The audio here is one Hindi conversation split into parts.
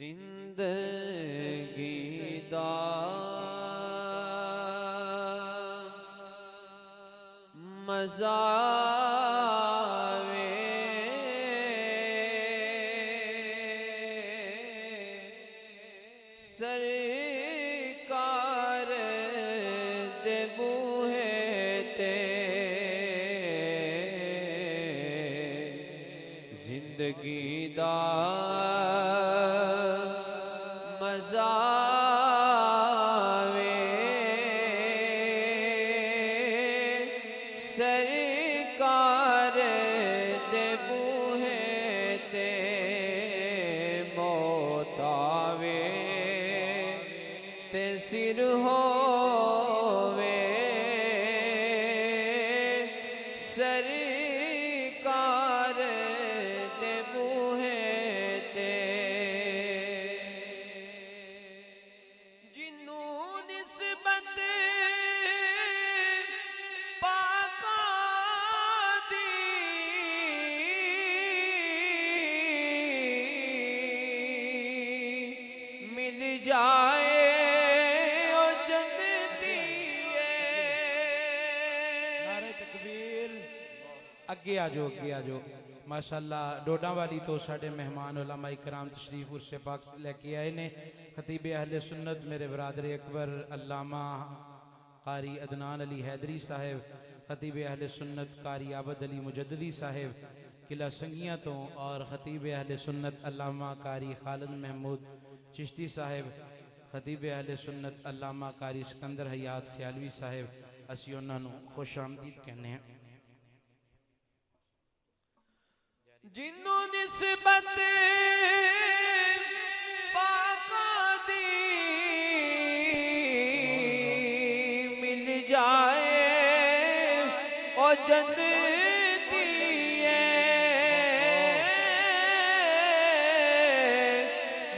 जिंदगी दा मजा वे सरकार दे बूहे ते जिंदगी दा मजा वे सरकार दे बूहे ते मौत आवे ते सिर होवे सरकार दे बूहे ते जाए ओ जन्नती नारे तकबीर। अगे आ जाओ, अगे आ जाओ। माशाअल्लाह डोडा वाली तो साढ़े मेहमान उलमा इकराम तशरीफ उर्से पाक लेके आए ने। खतीब अहले सुन्नत मेरे बरादर अकबर अल्लामा कारी अदनान अली हैदरी साहेब, खतीब अहले सुन्नत कारी आबद अली मुजद्ददी साहेब किला संगिया तो, और खतीब अहले सुन्नत अल्लामा कारी खालिद महमूद चिश्ती साहेब, खतीब अहले सुन्नत अल्लामा कारी सिकंदर हयात सियालवी साहेब, असी उन्होंने खुश आमदीद कहने हैं। जिन्हों निस्बत पाका दी मिल जाए ओ जन्नती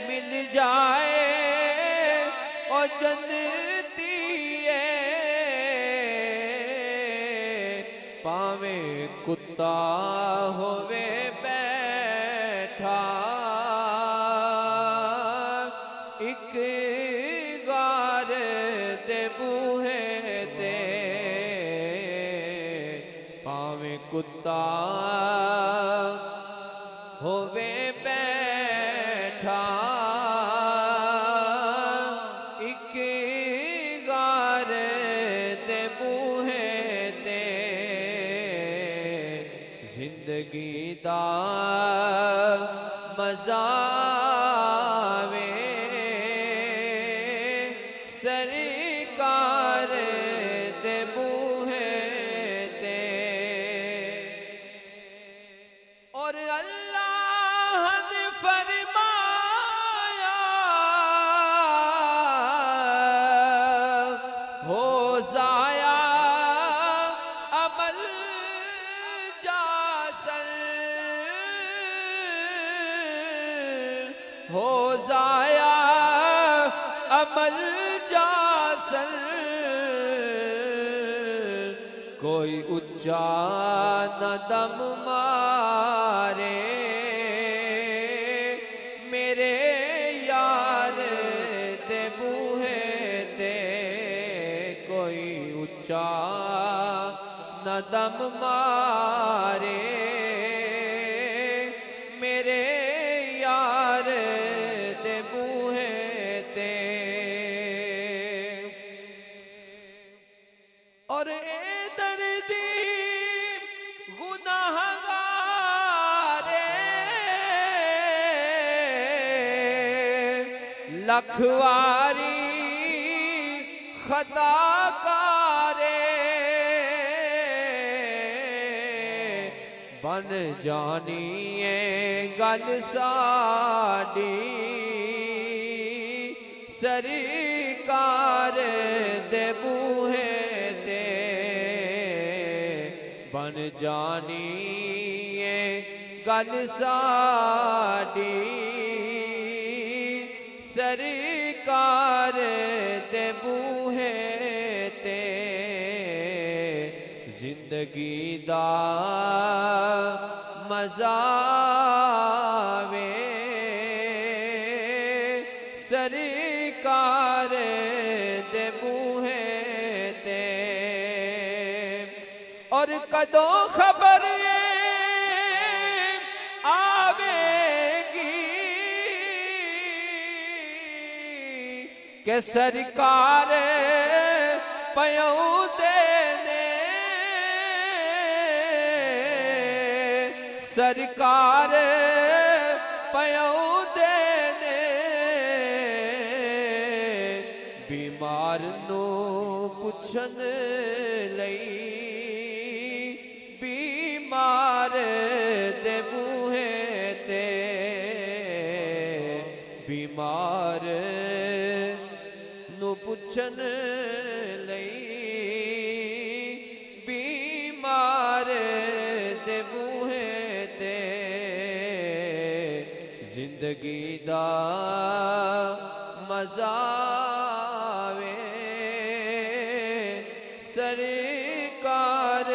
मिल जाए ओ जन्नती पावे कुत्ता होवे बैठा एक गार दे बूहे ते पावे कुत्ता होवे बैठा एक गार दे बूहे ते जिंदगी दा मजा वे सरकार दे बूहे ते और अल्लाह ने फरमाया हो जाया अमल हो जाया अमल जासन कोई उच्चा न दम मारे मेरे यार दे बूहे ते कोई उच्चा न दम मारे मेरे यार दे बूहे ते और ए दर्दी गुनाहगारे लखवारी खताकारे बन जानी है गल साडी सरकार दे बूहे ते बन जानी है गल साडी सरकार दे बूहे ते जिंदगी दा मजा वे सरकार दे बूहे ते और कदों खबर आवेगी के सरकार पयऊ देने सरकार पयऊ देने बीमार नू पुछन लई बीमार दे बूहे ते बीमार नू पुछन लई बीमार दे बूहे ते जिंदगी दा मजा आवे सरकार